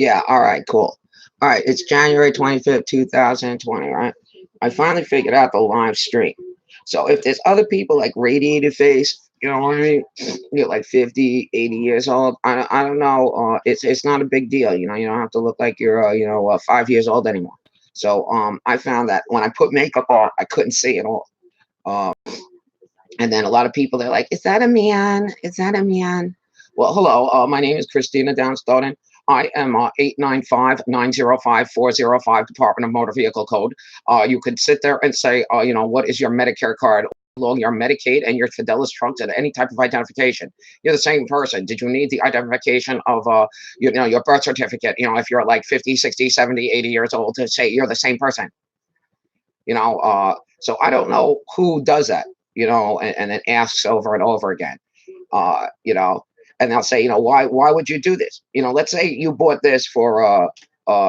Yeah, all right, cool. All right, it's January 25th, 2020, right? I finally figured out the live stream. So if there's other people like radiated face, you know what I mean? You're like 50, 80 years old. I don't know. It's not a big deal. You don't have to look like you're, 5 years old anymore. So I found that when I put makeup on, I couldn't see it all. Uh, and then a lot of people, they're like, is that a man? Is that a man? Well, hello. My name is Christina D-Thoden. I am 895-905-405 Department of Motor Vehicle Code. You could sit there and say, what is your Medicare card, along your Medicaid and your Fidelis trunks and any type of identification. You're the same person. Did you need the identification of, your birth certificate? If you're like 50, 60, 70, 80 years old, to say you're the same person. So I don't know who does that, and then asks over and over again, uh, you know, and they'll say, why would you do this? Let's say you bought this for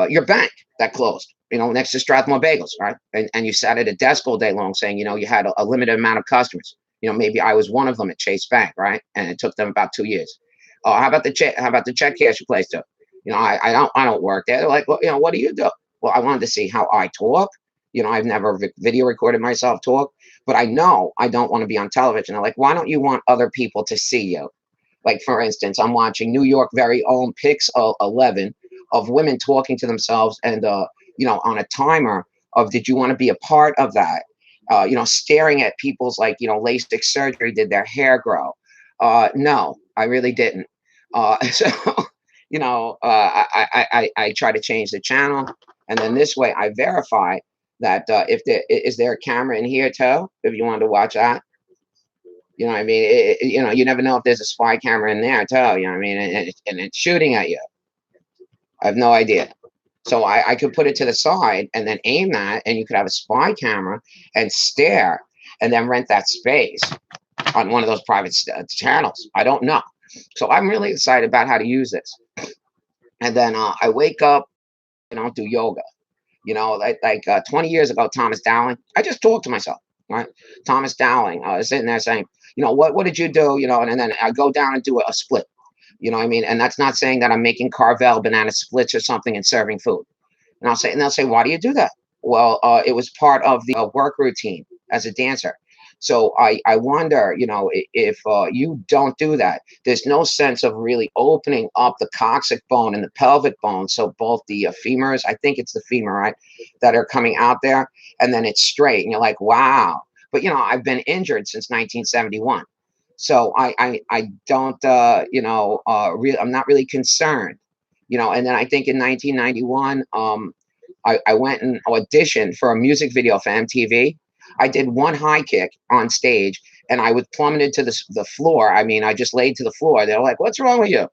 your bank that closed, next to Strathmore Bagels, right? And you sat at a desk all day long saying, you had a limited amount of customers. Maybe I was one of them at Chase Bank, right? And it took them about 2 years. How about the check? How about the check casher place too? I don't work there. They're like, well, what do you do? Well, I wanted to see how I talk. I've never video recorded myself talk, but I know I don't want to be on television. They're like, why don't you want other people to see you? Like, for instance, I'm watching New York very own Pix 11 of women talking to themselves and, on a timer of, did you want to be a part of that? Staring at people's, like, LASIK surgery, did their hair grow? No, I really didn't. So, I try to change the channel. And then this way I verify that if there is there a camera in here too, if you wanted to watch that. You know what I mean? You never know if there's a spy camera in there too. You know what I mean? And it's shooting at you. I have no idea. So I could put it to the side and then aim that, and you could have a spy camera and stare, and then rent that space on one of those private channels. I don't know. So I'm really excited about how to use this. And then I wake up and I'll do yoga. Like 20 years ago, Thomas Dowling, I just talked to myself, right? Thomas Dowling sitting there saying, what did you do? And then I go down and do a split. You know what I mean? And that's not saying that I'm making Carvel banana splits or something and serving food. And they'll say, why do you do that? Well, it was part of the work routine as a dancer. So I wonder, if you don't do that, there's no sense of really opening up the coccyx bone and the pelvic bone. So both the femurs, I think it's the femur, right, that are coming out there, and then it's straight. And you're like, wow. But, I've been injured since 1971. So I don't, I'm not really concerned, and then I think in 1991, I went and auditioned for a music video for MTV. I did one high kick on stage and I was plummeted to the floor. I mean, I just laid to the floor. They're like, what's wrong with you?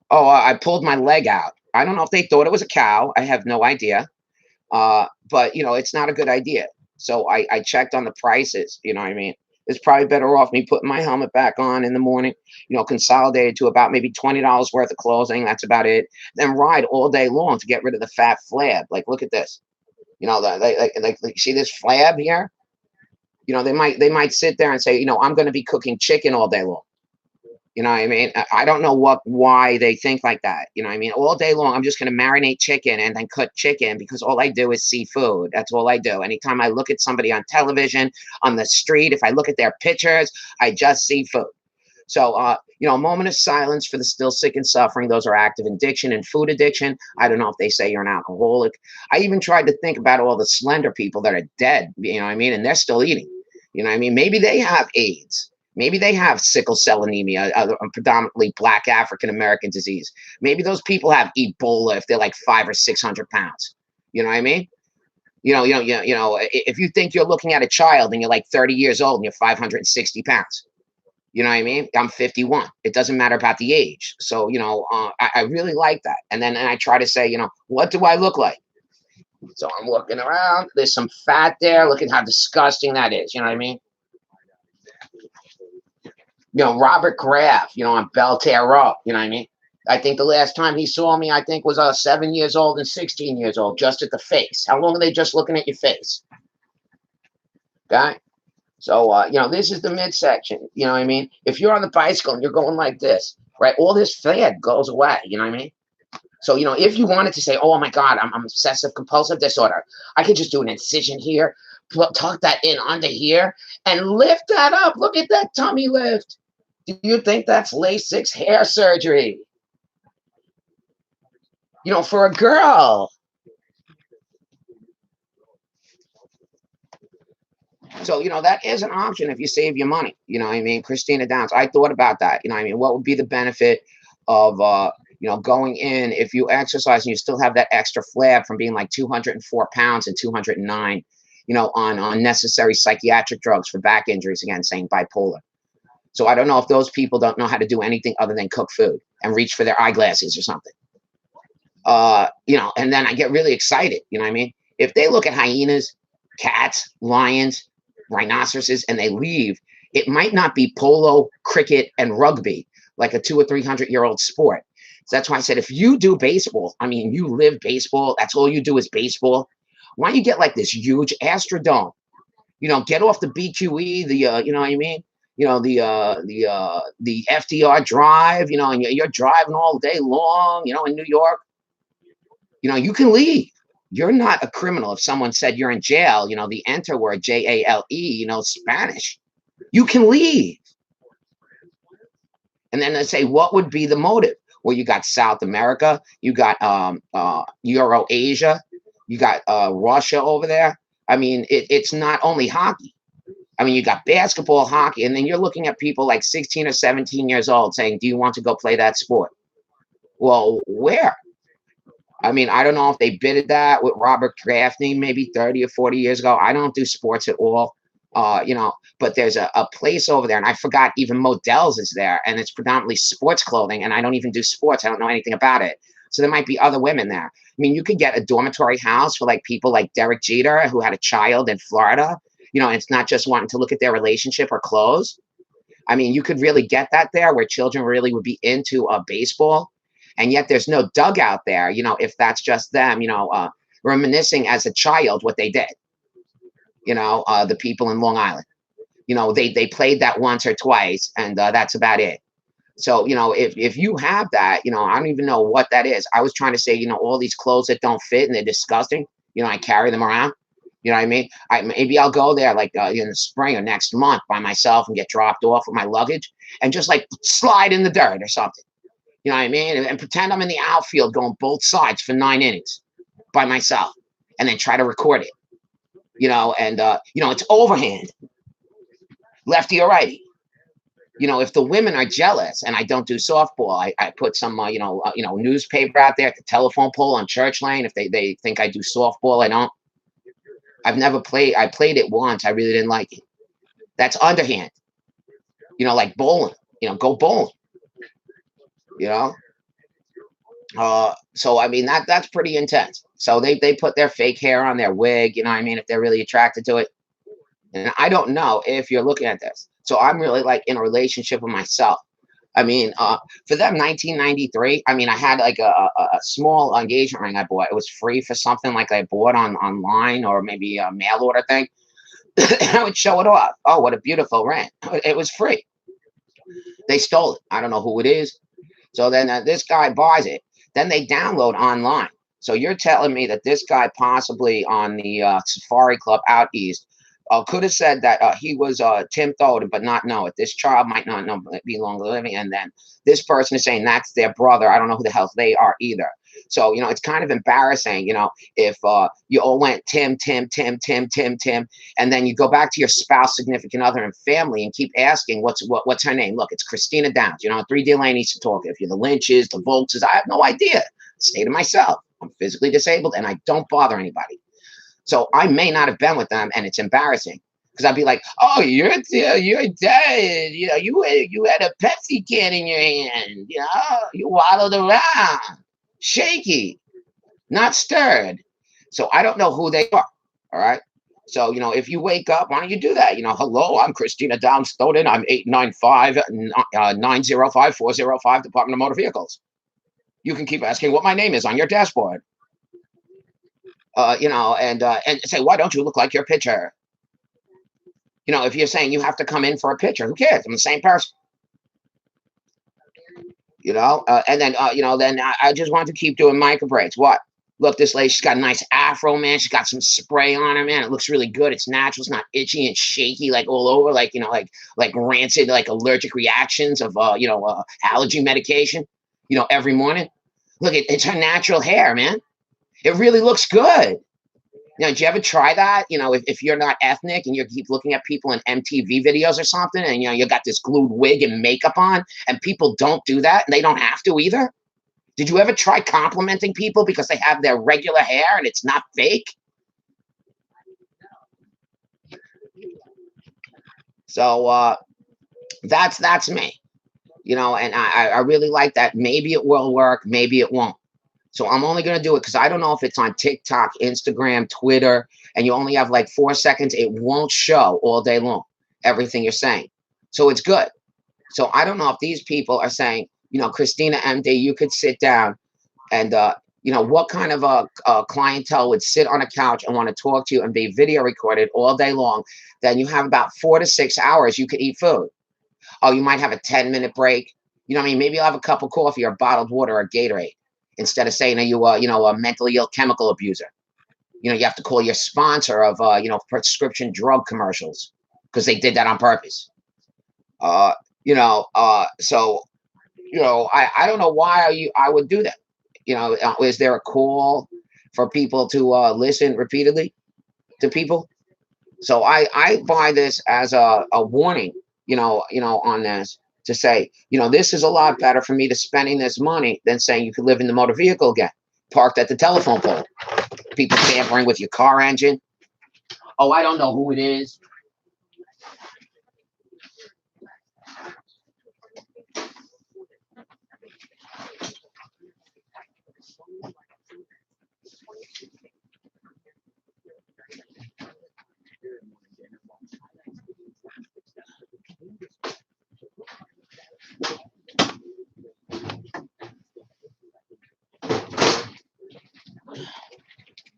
Oh, I pulled my leg out. I don't know if they thought it was a cow. I have no idea. But, it's not a good idea. So I checked on the prices. You know what I mean? It's probably better off me putting my helmet back on in the morning, consolidated to about maybe $20 worth of clothing. That's about it. Then ride all day long to get rid of the fat flab. Like, look at this. Like, see this flab here? They might sit there and say, I'm going to be cooking chicken all day long. You know what I mean? I don't know why they think like that. You know what I mean? All day long, I'm just going to marinate chicken and then cook chicken because all I do is seafood. That's all I do. Anytime I look at somebody on television, on the street, if I look at their pictures, I just see food. So, a moment of silence for the still sick and suffering. Those are active addiction and food addiction. I don't know if they say you're an alcoholic. I even tried to think about all the slender people that are dead, you know what I mean? And they're still eating. You know what I mean? Maybe they have AIDS. Maybe they have sickle cell anemia, a predominantly Black African American disease. Maybe those people have Ebola if they're like 500 or 600 pounds. You know what I mean? If you think you're looking at a child and you're like 30 years old and you're 560 pounds, you know what I mean? I'm 51. It doesn't matter about the age. So, I really like that. And then I try to say, what do I look like? So I'm looking around. There's some fat there. Look at how disgusting that is. You know what I mean? Robert Kraft, on Belterre Row. You know what I mean? I think the last time he saw me, I think was 7 years old and 16 years old, just at the face. How long are they just looking at your face? Okay. So, this is the midsection. You know what I mean? If you're on the bicycle and you're going like this, right, all this fat goes away. You know what I mean? So, if you wanted to say, oh my God, I'm obsessive compulsive disorder, I could just do an incision here, tuck that in under here, and lift that up. Look at that tummy lift. Do you think that's Lasix hair surgery? For a girl. So, that is an option if you save your money. What I mean? Christina Downs. I thought about that. What I mean? What would be the benefit of, going in if you exercise and you still have that extra flab from being like 204 pounds and 209, on unnecessary psychiatric drugs for back injuries, again, saying bipolar. So I don't know if those people don't know how to do anything other than cook food and reach for their eyeglasses or something. And then I get really excited. What I mean? If they look at hyenas, cats, lions, rhinoceroses, and they leave, it might not be polo, cricket, and rugby, like a 200 or 300-year-old sport. So that's why I said, if you do baseball, I mean, you live baseball, that's all you do is baseball. Why don't you get like this huge Astrodome? Get off the BQE, the you know what I mean? The FDR Drive, and you're driving all day long, in New York. You can leave. You're not a criminal. If someone said you're in jail, the enter word, Jale, Spanish, you can leave. And then they say, what would be the motive? Well, you got South America, you got Euro Asia, you got Russia over there. I mean, it's not only hockey. I mean, you got basketball, hockey, and then you're looking at people like 16 or 17 years old saying, do you want to go play that sport? Well, where? I mean, I don't know if they bidded that with Robert Gaffney maybe 30 or 40 years ago. I don't do sports at all, but there's a place over there, and I forgot even Modell's is there, and it's predominantly sports clothing, and I don't even do sports. I don't know anything about it. So there might be other women there. I mean, you could get a dormitory house for like people like Derek Jeter, who had a child in Florida, and it's not just wanting to look at their relationship or clothes. I mean, you could really get that there where children really would be into baseball. And yet there's no dugout there, if that's just them, reminiscing as a child what they did, the people in Long Island, they played that once or twice, and that's about it. So, if you have that, I don't even know what that is. I was trying to say, all these clothes that don't fit and they're disgusting, I carry them around. You know what I mean? Maybe I'll go there like in the spring or next month by myself and get dropped off with my luggage and just like slide in the dirt or something. You know what I mean? And pretend I'm in the outfield going both sides for 9 innings by myself, and then try to record it. And it's overhand, lefty or righty. If the women are jealous and I don't do softball, I put some newspaper out there at the telephone pole on Church Lane. If they think I do softball, I don't. I've never played. I played it once. I really didn't like it. That's underhand. Like bowling. Go bowling. So I mean that's pretty intense. So they put their fake hair on their wig, what I mean, if they're really attracted to it. And I don't know if you're looking at this. So I'm really like in a relationship with myself. I mean, for them, 1993. I mean, I had like a small engagement ring I bought. It was free for something like I bought online or maybe a mail order thing. And I would show it off. Oh, what a beautiful ring! It was free. They stole it. I don't know who it is. So then this guy buys it. Then they download online. So you're telling me that this guy possibly on the Safari Club out east could have said that he was Tim Thoden, but not know it. This child might not know, be longer living. And then this person is saying that's their brother. I don't know who the hell they are either. So, it's kind of embarrassing, if you all went Tim, and then you go back to your spouse, significant other, and family and keep asking, what's her name? Look, it's Christina Downs. 3 Delaney's to talk. If you're the Lynches, the Volkses, I have no idea. Stay to myself. I'm physically disabled, and I don't bother anybody. So I may not have been with them, and it's embarrassing. Because I'd be like, oh, you're dead. You had a Pepsi can in your hand. You waddled around. Shaky, not stirred. So I don't know who they are. All right. So, if you wake up, why don't you do that? Hello, I'm Christina D-Thoden. I'm 895-905-405, Department of Motor Vehicles. You can keep asking what my name is on your dashboard. And say, why don't you look like your picture? If you're saying you have to come in for a picture, who cares? I'm the same person. And then then I just want to keep doing micro braids. What? Look, this lady, she's got a nice afro, man. She's got some spray on her, man. It looks really good. It's natural. It's not itchy and shaky like all over, like like rancid, like allergic reactions of allergy medication. Every morning. Look, it's her natural hair, man. It really looks good. Did you ever try that? If you're not ethnic and you keep looking at people in MTV videos or something, and you got this glued wig and makeup on, and people don't do that, and they don't have to either. Did you ever try complimenting people because they have their regular hair and it's not fake? So that's me. And I really like that. Maybe it will work, maybe it won't. So I'm only going to do it because I don't know if it's on TikTok, Instagram, Twitter, and you only have like 4 seconds. It won't show all day long, everything you're saying. So it's good. So I don't know if these people are saying, Christina MD, you could sit down and, what kind of a clientele would sit on a couch and want to talk to you and be video recorded all day long. Then you have about 4 to 6 hours you could eat food. Oh, you might have a 10-minute break. What I mean? Maybe you'll have a cup of coffee or bottled water or Gatorade instead of saying, are you, a mentally ill chemical abuser? You have to call your sponsor of, prescription drug commercials because they did that on purpose. So, I don't know why I would do that. Is there a call for people to listen repeatedly to people? So I buy this as a warning, on this to say, this is a lot better for me to spending this money than saying you could live in the motor vehicle again, parked at the telephone pole, people tampering with your car engine. Oh, I don't know who it is.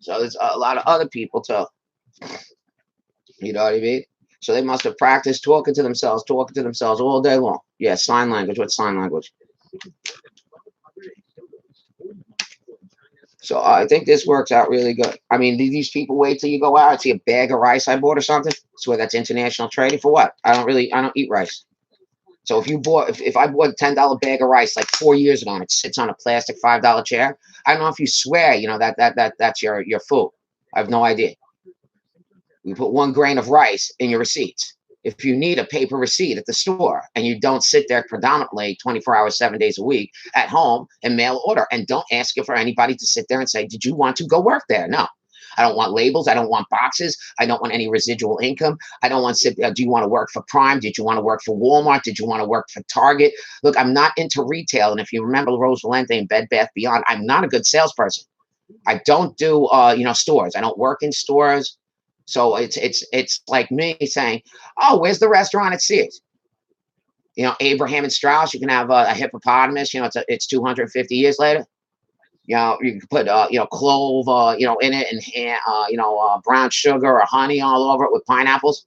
So there's a lot of other people too. You know what I mean? So they must have practiced talking to themselves all day long. Yeah, sign language. What's sign language? So I think this works out really good. I mean, these people wait till you go out and see a bag of rice I bought or something? Swear that's international trading for what? I don't eat rice. So if I bought a $10 bag of rice like 4 years ago and it sits on a plastic $5 chair, I don't know if you swear, that's your food. I have no idea. You put 1 grain of rice in your receipts. If you need a paper receipt at the store and you don't sit there predominantly 24 hours, 7 days a week at home and mail order, and don't ask for anybody to sit there and say, did you want to go work there? No. I don't want labels. I don't want boxes. I don't want any residual income. I don't want to do you want to work for Prime? Did you want to work for Walmart? Did you want to work for Target? Look, I'm not into retail. And if you remember Rose Valente and Bed Bath Beyond, I'm not a good salesperson. I don't do, stores. I don't work in stores. So it's like me saying, oh, where's the restaurant at Sears? Abraham and Strauss, you can have a hippopotamus, it's 250 years later. You can put, clove, in it and, brown sugar or honey all over it with pineapples.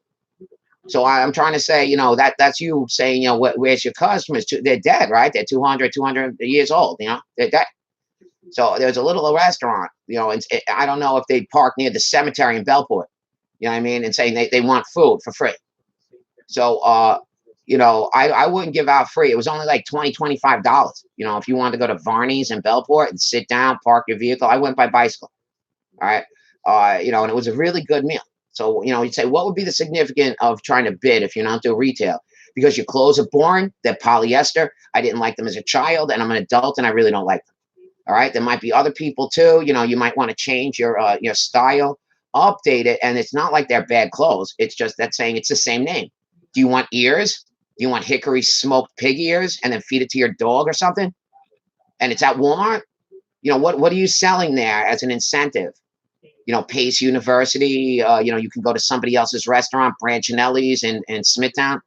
So I'm trying to say, that's you saying, where's your customers? They're dead, right? They're 200 years old, they're dead. So there's a little restaurant, and I don't know if they park near the cemetery in Bellport, you know what I mean? And saying they want food for free. So, I wouldn't give out free. It was only like $25. If you wanted to go to Varney's in Bellport and sit down, park your vehicle, I went by bicycle. All right. And it was a really good meal. So, you'd say, what would be the significance of trying to bid if you're not doing retail? Because your clothes are boring, they're polyester. I didn't like them as a child, and I'm an adult, and I really don't like them. All right. There might be other people too. You might want to change your style, update it, and it's not like they're bad clothes. It's just that saying it's the same name. Do you want ears? Do you want hickory smoked pig ears and then feed it to your dog or something? And it's at Walmart? What are you selling there as an incentive? Pace University, you can go to somebody else's restaurant, Branchinelli's in Smithtown.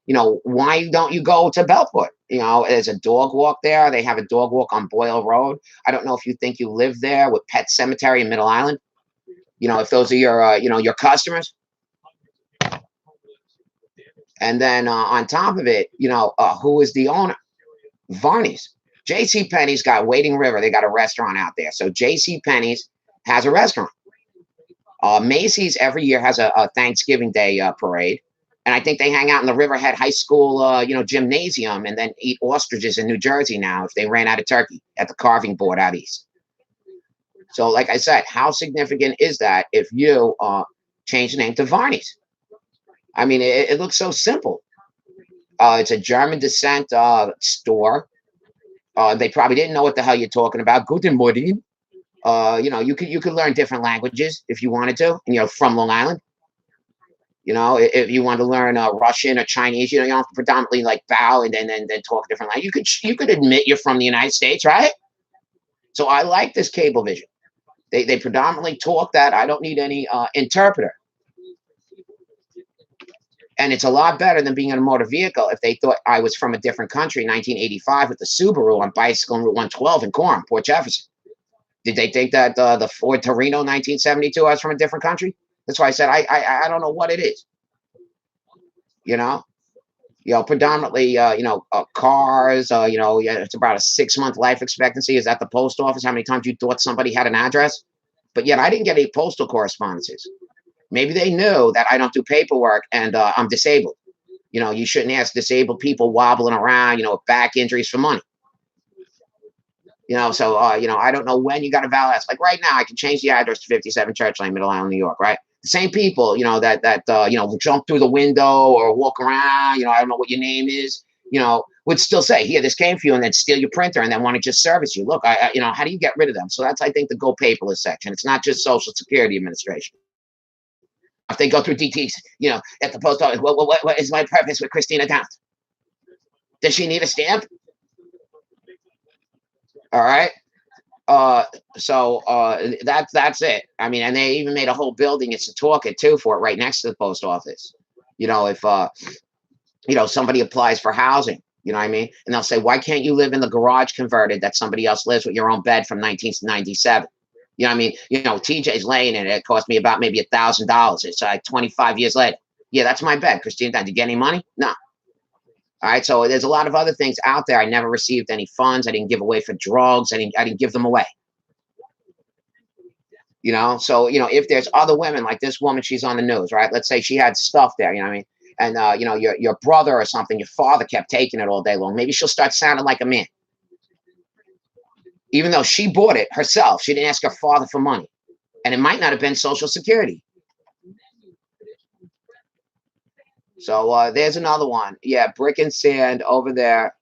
Why don't you go to Bellport? There's a dog walk there. They have a dog walk on Boyle Road. I don't know if you think you live there with Pet Cemetery in Middle Island. If those are your customers. And then on top of it, who is the owner? Varney's. J.C. Penney's got Wading River. They got a restaurant out there. So J.C. Penney's has a restaurant. Macy's every year has a Thanksgiving Day parade, and I think they hang out in the Riverhead High School, gymnasium, and then eat ostriches in New Jersey now if they ran out of turkey at the carving board out east. So, like I said, how significant is that if you change the name to Varney's? I mean, it looks so simple. It's a German descent store. They probably didn't know what the hell you're talking about. Guten Morgen. You could learn different languages if you wanted to, and from Long Island. If you want to learn Russian or Chinese, you don't have to predominantly like bow and then talk a different language. You could admit you're from the United States, right? So I like this Cablevision. They predominantly talk that. I don't need any interpreter. And it's a lot better than being in a motor vehicle if they thought I was from a different country in 1985 with the Subaru on bicycle on Route 112 in Coram, Port Jefferson. Did they think that the Ford Torino 1972 I was from a different country? That's why I said I don't know what it is. Predominantly cars. It's about a 6-month life expectancy. Is that the post office? How many times you thought somebody had an address? But yet I didn't get any postal correspondences. Maybe they knew that I don't do paperwork and I'm disabled. You shouldn't ask disabled people wobbling around, with back injuries for money. So I don't know when you got a valid address. Like right now, I can change the address to 57 Church Lane, Middle Island, New York, right? The same people, that jump through the window or walk around, I don't know what your name is, would still say, here, this came for you, and then steal your printer and then want to just service you. Look, how do you get rid of them? So that's, I think, the go paperless section. It's not just Social Security Administration. If they go through DTs, at the post office, what is my purpose with Christina D-Thoden? Does she need a stamp? All right. That's it. I mean, and they even made a whole building. It's a Talkit too for it, right next to the post office. If somebody applies for housing, you know what I mean, and they'll say, why can't you live in the garage converted that somebody else lives with your own bed from 1997? You know what I mean? TJ's laying in it. It cost me about maybe $1,000. It's like 25 years later. Yeah, that's my bed. Christina, did you get any money? No. All right. So there's a lot of other things out there. I never received any funds. I didn't give away for drugs. I didn't give them away. So if there's other women like this woman, she's on the news, right? Let's say she had stuff there. You know what I mean? And your brother or something, your father kept taking it all day long. Maybe she'll start sounding like a man. Even though she bought it herself, she didn't ask her father for money. And it might not have been Social Security. So there's another one. Yeah, brick and sand over there.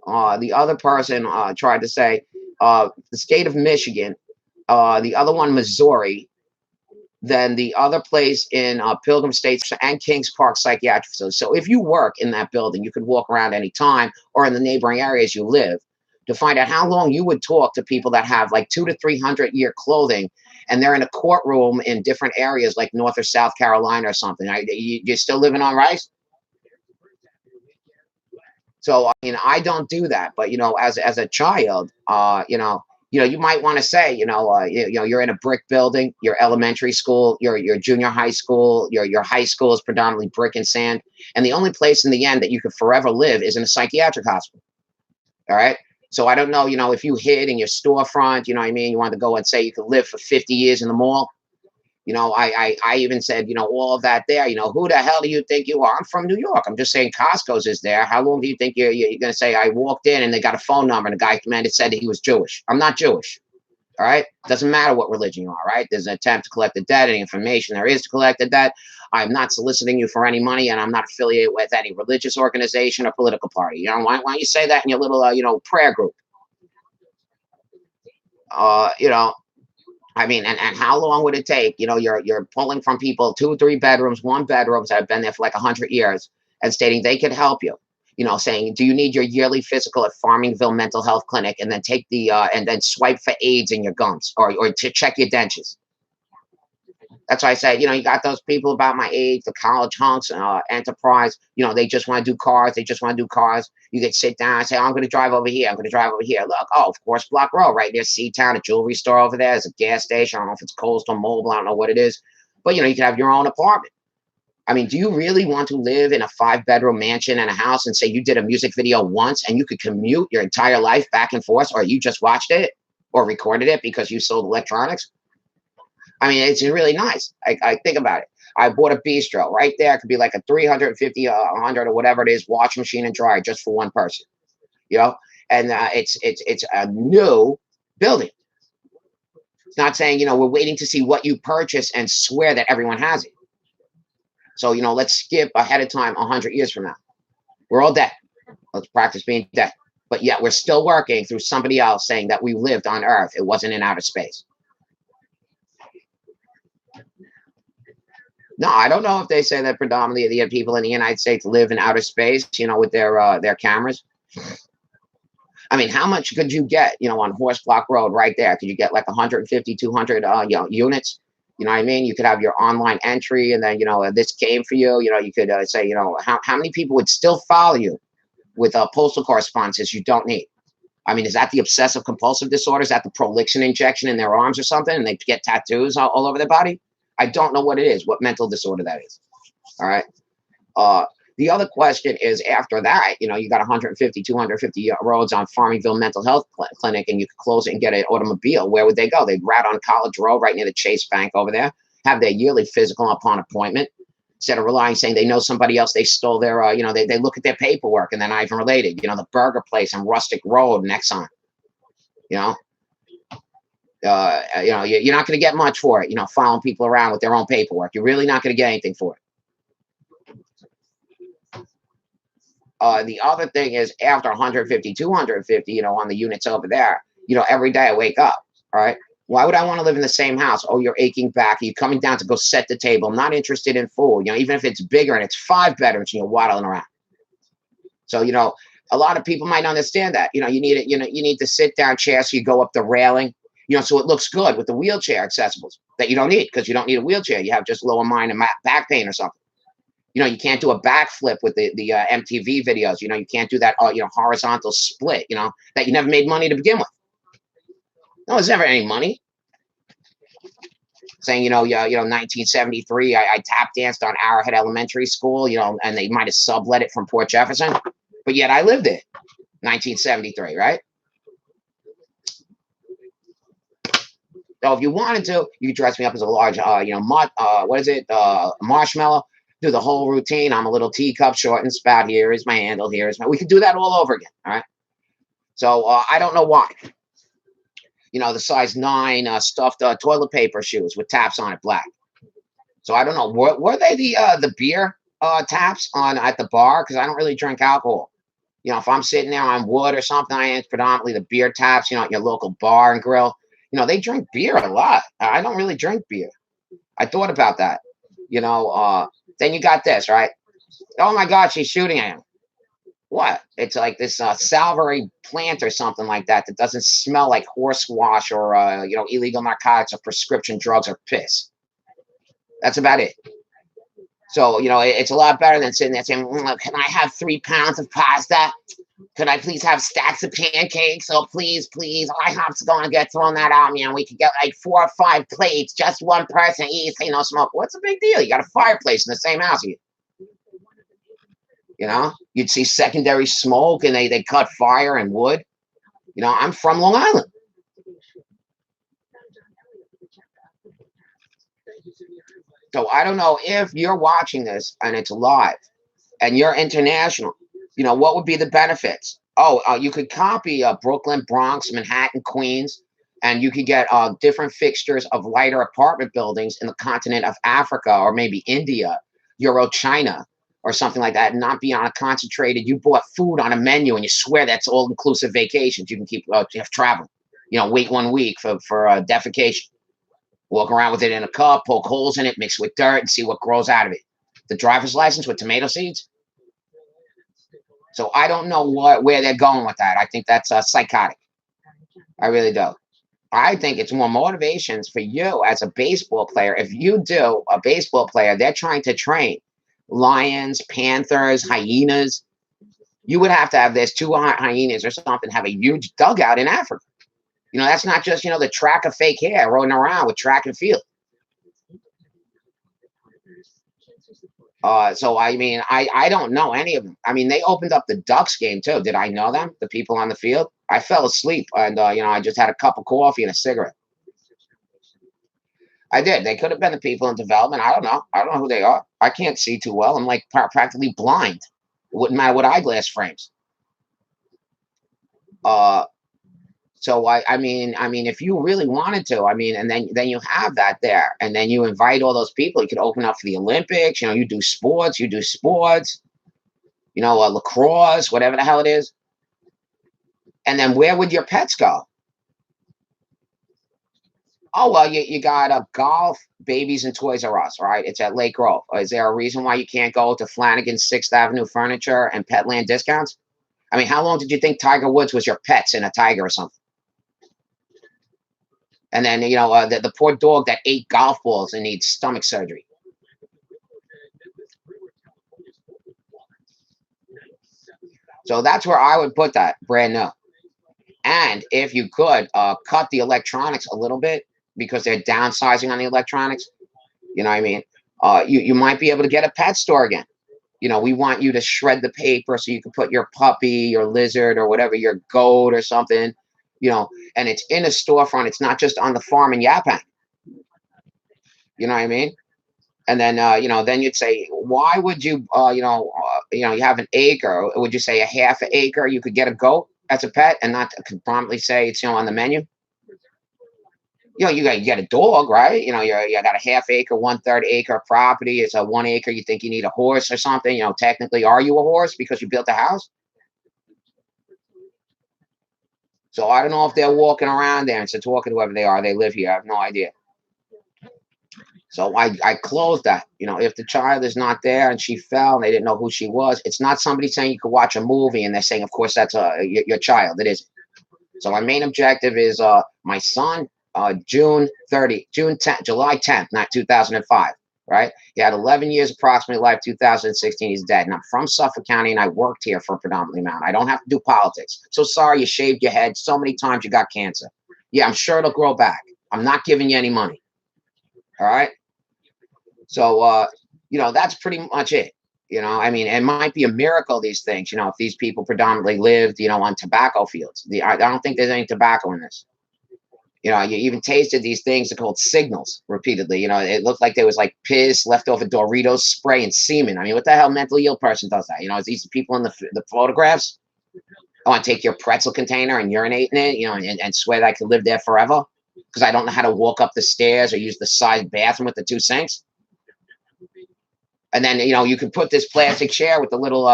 The other person tried to say the state of Michigan. The other one, Missouri. Then the other place in Pilgrim State and Kings Park Psychiatric Facility. So if you work in that building, you could walk around any time or in the neighboring areas you live to find out how long you would talk to people that have like 200 to 300 year clothing, and they're in a courtroom in different areas like North or South Carolina or something. You're still living on rice? So I mean, I don't do that, but as a child, you might want to say, you're in a brick building, your elementary school, your junior high school, your high school is predominantly brick and sand, and the only place in the end that you could forever live is in a psychiatric hospital. All right. So I don't know, if you hid in your storefront, you know what I mean? You want to go and say you could live for 50 years in the mall. I even said, all of that there, who the hell do you think you are? I'm from New York. I'm just saying Costco's is there. How long do you think you're going to say I walked in and they got a phone number and the guy commanded said that he was Jewish? I'm not Jewish. All right. Doesn't matter what religion you are. Right. There's an attempt to collect the debt, any information there is to collect the debt. I'm not soliciting you for any money, and I'm not affiliated with any religious organization or political party. Why don't you say that in your little, prayer group? I mean, and how long would it take? You're pulling from people 2 or 3 bedrooms, 1 bedrooms that have been there for like 100 years and stating they could help you. Saying, do you need your yearly physical at Farmingville Mental Health Clinic, and then take the and then swipe for AIDS in your gums or to check your dentures. That's why I said, you got those people about my age, the college hunks, enterprise, they just want to do cars. They just want to do cars. You could sit down and say, I'm going to drive over here. I'm going to drive over here. Look, of course, Block Row, right near Seatown, a jewelry store over there. There's a gas station. I don't know if it's Coastal Mobile. I don't know what it is. But, you could have your own apartment. I mean, do you really want to live in a 5-bedroom mansion and a house and say you did a music video once and you could commute your entire life back and forth, or you just watched it or recorded it because you sold electronics? I mean, it's really nice. I think about it. I bought a bistro right there. It could be like a 350, 100 or whatever it is, washing machine and dryer just for one person, you know? And it's a new building. It's not saying, we're waiting to see what you purchase and swear that everyone has it. So, let's skip ahead of time 100 years from now. We're all dead. Let's practice being dead. But yet we're still working through somebody else saying that we lived on Earth. It wasn't in outer space. No, I don't know if they say that predominantly the people in the United States live in outer space, with their cameras. I mean, how much could you get, on Horse Block Road right there? Could you get like 150, 200, units? You know what I mean? You could have your online entry, and then, this came for you. You could say, how many people would still follow you with postal correspondences you don't need? I mean, is that the obsessive compulsive disorder? Is that the prolixion injection in their arms or something, and they get tattoos all over their body? I don't know what it is, what mental disorder that is. All right. The other question is, after that, you got 150, 250 roads on Farmingville Mental Health Clinic, and you could close it and get an automobile. Where would they go? They'd ride on College Road right near the Chase Bank over there, have their yearly physical upon appointment. Instead of relying, saying they know somebody else, they stole their, they look at their paperwork and they're not even related. The burger place on Rustic Road in Exxon. You're not going to get much for it, following people around with their own paperwork. You're really not going to get anything for it. The other thing is, after 150, 250, on the units over there, every day I wake up, all right? Why would I want to live in the same house? Oh, you're aching back. You're coming down to go set the table. I'm not interested in food, even if it's bigger and it's 5 bedrooms and you're waddling around. So, a lot of people might understand that. You need it, you need the sit down chair so you go up the railing, so it looks good with the wheelchair accessibles that you don't need, because you don't need a wheelchair. You have just lower mind and back pain or something. You can't do a backflip with the MTV videos. You can't do that, horizontal split, that you never made money to begin with. No, there's never any money. Saying, 1973, I tap danced on Arrowhead Elementary School, and they might have sublet it from Port Jefferson, but yet I lived it. 1973, right? So if you wanted to, you could dress me up as a large, marshmallow. Do the whole routine. I'm a little teacup, short and spout. Here is my handle. Here is my. We could do that all over again. All right. So I don't know why. The size 9 stuffed toilet paper shoes with taps on it, black. So I don't know. Were they the beer taps on at the bar? Because I don't really drink alcohol. If I'm sitting there on wood or something, it's predominantly the beer taps. At your local bar and grill. They drink beer a lot. I don't really drink beer. I thought about that. Then you got this, right? Oh my God, she's shooting at him. What? It's like this salvary plant or something like that doesn't smell like horse wash or illegal narcotics or prescription drugs or piss. That's about it. So it's a lot better than sitting there saying, "Can I have 3 pounds of pasta? Could I please have stacks of pancakes? Oh, please, IHOP's going to get thrown that out. We could get like 4 or 5 plates, just one person eats, no smoke." What's the big deal? You got a fireplace in the same house. You'd see secondary smoke, and they cut fire and wood. I'm from Long Island. So I don't know if you're watching this and it's live and you're international. What would be the benefits? Oh, you could copy Brooklyn, Bronx, Manhattan, Queens, and you could get different fixtures of lighter apartment buildings in the continent of Africa or maybe India, Euro China, or something like that, and not be on a concentrated. You bought food on a menu and you swear that's all inclusive vacations. You can keep you have travel. Wait 1 week for defecation. Walk around with it in a cup, poke holes in it, mix with dirt, and see what grows out of it. The driver's license with tomato seeds. So I don't know where they're going with that. I think that's psychotic. I really do. I think it's more motivations for you as a baseball player. If you do a baseball player, they're trying to train lions, panthers, hyenas. You would have to have this 2 hyenas or something, have a huge dugout in Africa. That's not just, the track of fake hair rolling around with track and field. So I mean, I don't know any of them. I mean, they opened up the Ducks game too. Did I know them? The people on the field? I fell asleep, and I just had a cup of coffee and a cigarette. I did. They could have been the people in development. I don't know. I don't know who they are. I can't see too well. I'm like practically blind. It wouldn't matter what eyeglass frames. Uh, so I mean, if you really wanted to, I mean, and then you have that there, and then you invite all those people. You could open up for the Olympics. You do sports. You do sports. Lacrosse, whatever the hell it is. And then where would your pets go? Oh well, you got a golf, babies, and Toys R Us, right? It's at Lake Grove. Is there a reason why you can't go to Flanagan's Sixth Avenue Furniture and Petland discounts? I mean, how long did you think Tiger Woods was your pets in a tiger or something? And then the poor dog that ate golf balls and needs stomach surgery. So that's where I would put that brand new. And if you could cut the electronics a little bit because they're downsizing on the electronics, you know what I mean? You might be able to get a pet store again. We want you to shred the paper so you can put your puppy, your lizard, or whatever, your goat or something, and it's in a storefront. It's not just on the farm in Yapang. You know what I mean? And then, then you'd say, why would you, you have an acre. Would you say a half an acre you could get a goat as a pet and not could promptly say it's, on the menu? You got a dog, right? You got a half acre, 1/3 acre property. It's a 1 acre. You think you need a horse or something? Technically, are you a horse because you built a house? So I don't know if they're walking around there and so talking to whoever they are. They live here. I have no idea. So I closed that. If the child is not there and she fell and they didn't know who she was, it's not somebody saying you could watch a movie and they're saying, of course, that's your child. It isn't. So my main objective is my son, June 10th, July 10th, not 2005, right? He had 11 years approximately life, 2016, he's dead. And I'm from Suffolk County and I worked here for a predominantly amount. I don't have to do politics. So sorry you shaved your head so many times you got cancer. Yeah, I'm sure it'll grow back. I'm not giving you any money. All right. So, that's pretty much it. I mean, it might be a miracle, these things, if these people predominantly lived, on tobacco fields. I don't think there's any tobacco in this. You even tasted these things are called signals repeatedly. It looked like there was like piss, leftover Doritos spray, and semen. I mean, what the hell mentally ill person does that? Is these people in the photographs? I want to take your pretzel container and urinate in it, and swear that I could live there forever because I don't know how to walk up the stairs or use the side bathroom with the two sinks. And then, you can put this plastic chair with the little,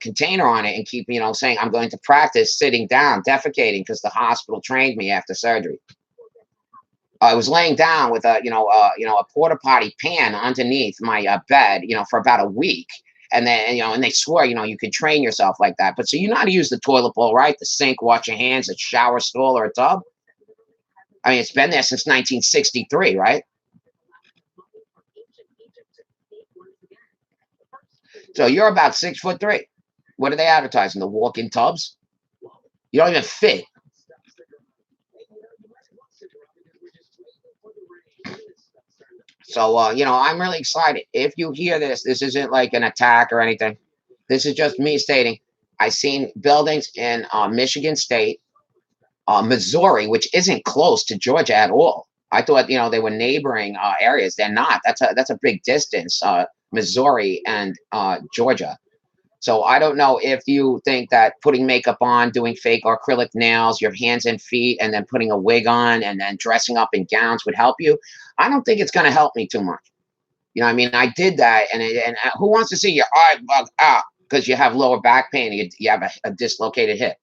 container on it and keep, saying, I'm going to practice sitting down, defecating because the hospital trained me after surgery. I was laying down with a porta potty pan underneath my bed, for about a week. And then, and they swore, you could train yourself like that. But so you know how to use the toilet bowl, right? The sink, wash your hands, a shower stall or a tub. I mean, it's been there since 1963, right? So you're about 6'3". What are they advertising? The walk-in tubs? You don't even fit. So I'm really excited. If you hear this, this isn't like an attack or anything. This is just me stating I seen buildings in Michigan State, Missouri, which isn't close to Georgia at all. I thought they were neighboring areas. They're not. That's a big distance. Missouri and Georgia. So I don't know if you think that putting makeup on, doing fake acrylic nails, your hands and feet, and then putting a wig on and then dressing up in gowns would help you. I don't think it's going to help me too much. I mean, I did that, and who wants to see your eye bug out because you have lower back pain, you have a dislocated hip.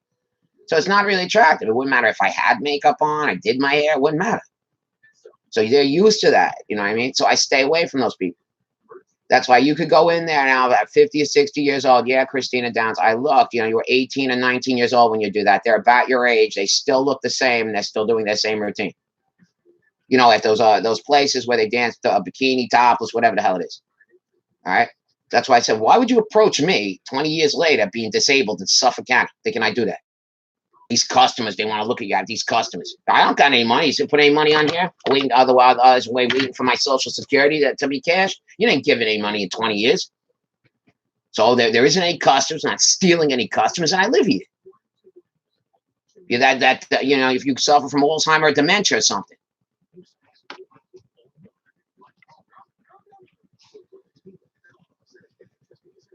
So it's not really attractive. It wouldn't matter if I had makeup on, I did my hair, it wouldn't matter. So they're used to that, you know what I mean? So I stay away from those people. That's why you could go in there now at 50 or 60 years old. Yeah, Christina Downs. I looked, you were 18 and 19 years old when you do that. They're about your age. They still look the same and they're still doing their same routine. At those places where they dance to a bikini topless, whatever the hell it is. All right. That's why I said, why would you approach me 20 years later being disabled in Suffolk County thinking I do that? These customers, they want to look at you. I have these customers. I don't got any money. You should put any money on here. Waiting otherwise, waiting for my Social Security to be cashed. You didn't give it any money in 20 years. So there isn't any customers, not stealing any customers, and I live here. Yeah, that you know, if you suffer from Alzheimer or dementia or something,